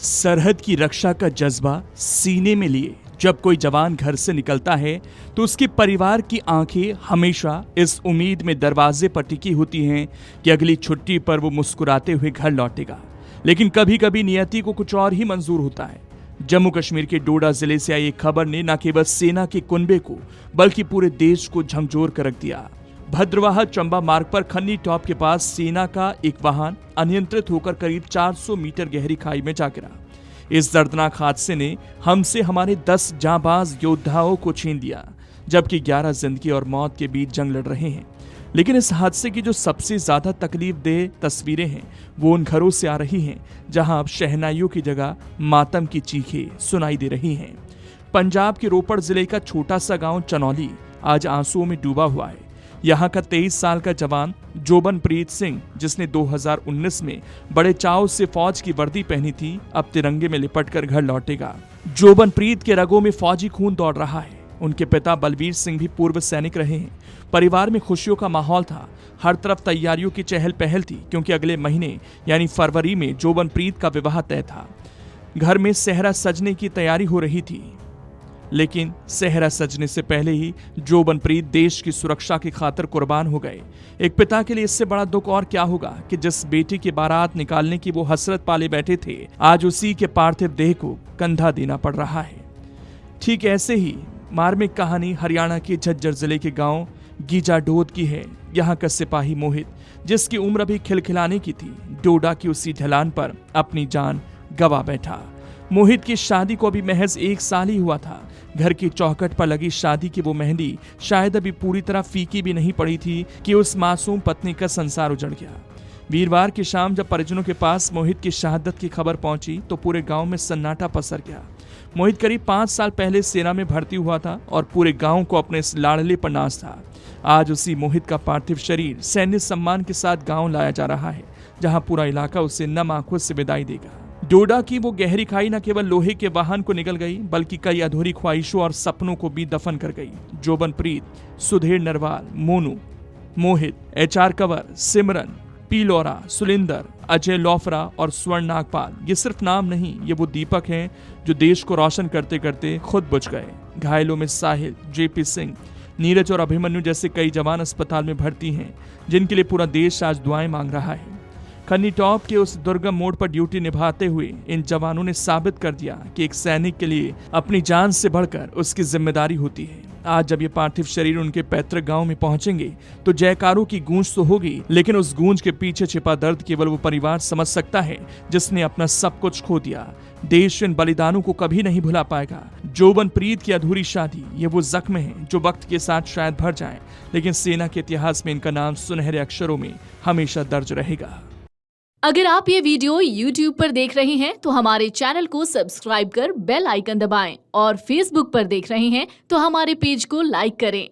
सरहद की रक्षा का जज्बा सीने में लिए जब कोई जवान घर से निकलता है तो उसके परिवार की आंखें हमेशा इस उम्मीद में दरवाजे पर टिकी होती हैं कि अगली छुट्टी पर वो मुस्कुराते हुए घर लौटेगा। लेकिन कभी कभी नियति को कुछ और ही मंजूर होता है। जम्मू कश्मीर के डोडा जिले से आई एक खबर ने न केवल सेना के कुनबे को बल्कि पूरे देश को झकझोर कर रख दिया। भद्रवाह चंबा मार्ग पर खन्नी टॉप के पास सेना का एक वाहन अनियंत्रित होकर करीब 400 मीटर गहरी खाई में जा गिरा। इस दर्दनाक हादसे ने हमसे हमारे 10 जांबाज योद्धाओं को छीन लिया, जबकि 11 जिंदगी और मौत के बीच जंग लड़ रहे हैं। लेकिन इस हादसे की जो सबसे ज्यादा तकलीफ देह तस्वीरें हैं वो उन घरों से आ रही हैं जहां अब शहनाइयों की जगह मातम की चीखें सुनाई दे रही हैं। पंजाब के रोपड़ जिले का छोटा सा गांव चनौली आज आंसुओं में डूबा हुआ है। यहाँ का 23 साल का जवान जोबनप्रीत सिंह, जिसने 2019 में बड़े चाव से फौज की वर्दी पहनी थी, अब तिरंगे में लिपटकर घर लौटेगा। जोबनप्रीत के रगों में फौजी खून दौड़ रहा है। उनके पिता बलवीर सिंह भी पूर्व सैनिक रहे हैं। परिवार में खुशियों का माहौल था। हर तरफ तैयारियों की चहल पहल थी, क्योंकि अगले महीने यानी फरवरी में जोबनप्रीत का विवाह तय था। घर में सेहरा सजने की तैयारी हो रही थी, लेकिन सेहरा सजने से पहले ही जोबनप्रीत देश की सुरक्षा की खातिर कुर्बान हो गए। एक पिता के लिए इससे बड़ा दुख और क्या होगा कि जिस बेटी की बारात निकालने की वो हसरत पाले बैठे थे, आज उसी के पार्थिव देह को कंधा देना पड़ रहा है। ठीक ऐसे ही मार्मिक कहानी हरियाणा के झज्जर जिले के गांव गीजाडोद की है। यहाँ का सिपाही मोहित, जिसकी उम्र अभी खिलखिलाने की थी, डोडा की उसी ढलान पर अपनी जान गंवा बैठा। मोहित की शादी को अभी महज 1 साल ही हुआ था। घर की चौखट पर लगी शादी की वो मेहंदी शायद अभी पूरी तरह फीकी भी नहीं पड़ी थी कि उस मासूम पत्नी का संसार उजड़ गया। वीरवार की शाम जब परिजनों के पास मोहित की शहादत की खबर पहुंची तो पूरे गांव में सन्नाटा पसर गया। मोहित करीब 5 साल पहले सेना में भर्ती हुआ था और पूरे गांव को अपने इस लाडले पर नाज था। आज उसी मोहित का पार्थिव शरीर सैन्य सम्मान के साथ गांव लाया जा रहा है, जहां पूरा इलाका उसे नम आंखों से विदाई देगा। डोडा की वो गहरी खाई न केवल लोहे के वाहन को निगल गई, बल्कि कई अधूरी ख्वाहिशों और सपनों को भी दफन कर गई। जोबनप्रीत, सुधीर नरवाल, मोनू, मोहित, HR कंवर, सिमरन, पीलोरा, सुलिंदर, अजय लोफरा और स्वर्ण नागपाल, ये सिर्फ नाम नहीं, ये वो दीपक हैं जो देश को रोशन करते करते खुद बुझ गए। घायलों में साहिल, JP सिंह, नीरज और अभिमन्यु जैसे कई जवान अस्पताल में भर्ती हैं, जिनके लिए पूरा देश आज दुआएं मांग रहा है। खन्नी टॉप के उस दुर्गम मोड़ पर ड्यूटी निभाते हुए इन जवानों ने साबित कर दिया कि एक सैनिक के लिए अपनी जान से बढ़कर उसकी जिम्मेदारी होती है। आज जब ये पार्थिव शरीर उनके पैतृक गांव में पहुंचेंगे तो जयकारों की गूंज तो होगी, लेकिन उस गूंज के पीछे छिपा दर्द केवल वो परिवार समझ सकता है जिसने अपना सब कुछ खो दिया। देश इन बलिदानों को कभी नहीं भुला पाएगा। जोबनप्रीत की अधूरी शादी, ये वो जख्म है जो वक्त के साथ शायद भर जाए, लेकिन सेना के इतिहास में इनका नाम सुनहरे अक्षरों में हमेशा दर्ज रहेगा। अगर आप ये वीडियो YouTube पर देख रहे हैं तो हमारे चैनल को सब्सक्राइब कर बेल आइकन दबाएं और Facebook पर देख रहे हैं तो हमारे पेज को लाइक करें।